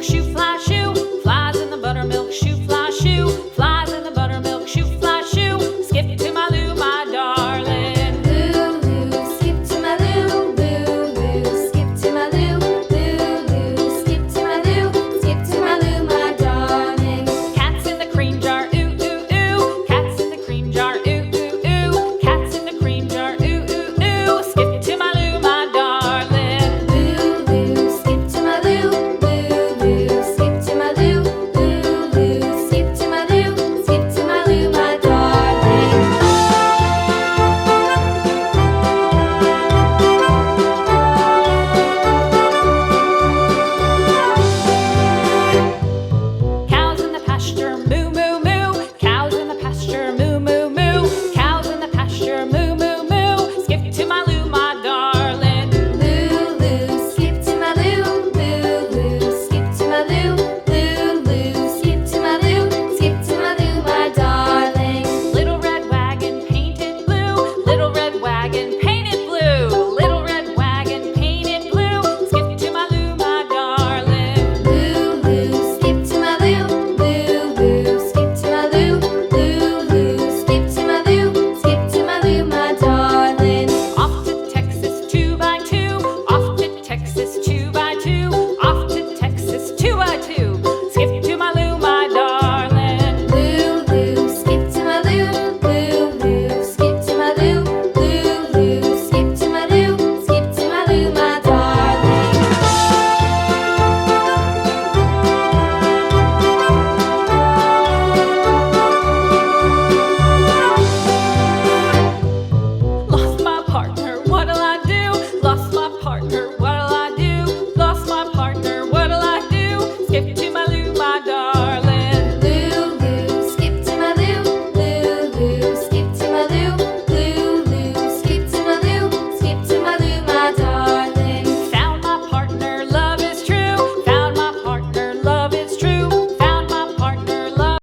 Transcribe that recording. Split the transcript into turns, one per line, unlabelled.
buttermilk shoe, fly shoe. Flies in the buttermilk shoe, fly shoe. Flies in the buttermilk shoe, fly shoe. Skip to my Lou, my darling.
Lou, skip to my Lou, Lou, skip to my Lou, Lou, skip to my Lou, skip to my Lou, my darling.
Cats in the cream jar, ooh, ooh, ooh. Cats in the cream jar, ooh, ooh, ooh. Cats in the cream jar, ooh, ooh, ooh. Skip to my Lou, my darling.
Lou, skip to my Lou, Lou, skip to my Lou, Lou, skip to my Lou, skip to my Lou, my darling.
Cows in the pasture, moo, moo, moo. Cows in the pasture, moo, moo, moo. Cows in the pasture, moo, moo, moo. Skip to my Lou, my darling.
Lou, skip to my Lou, Lou, skip to my Lou, Lou, skip to my Lou, skip to my Lou, my darling.
Little red wagon painted blue. Little red wagon painted blue. Little red wagon painted blue. Skip to my Lou, my darling.
Lou, skip to my Lou, Lou, skip to my Lou, Lou, skip to my Lou, skip to my Lou, my darling.
Off to Texas 2x2. Off to Texas 2x2. Off to Texas 2x2. Skip to my Lou, my darling.
Lou, skip to my Lou, Lou, skip to my Lou, Lou, skip to my Lou, skip to my Lou, my darling.
Lost my partner, what'll I do? Lost my partner, what'll I do? Lost my partner, what'll I do? Skip to my Lou, my darling.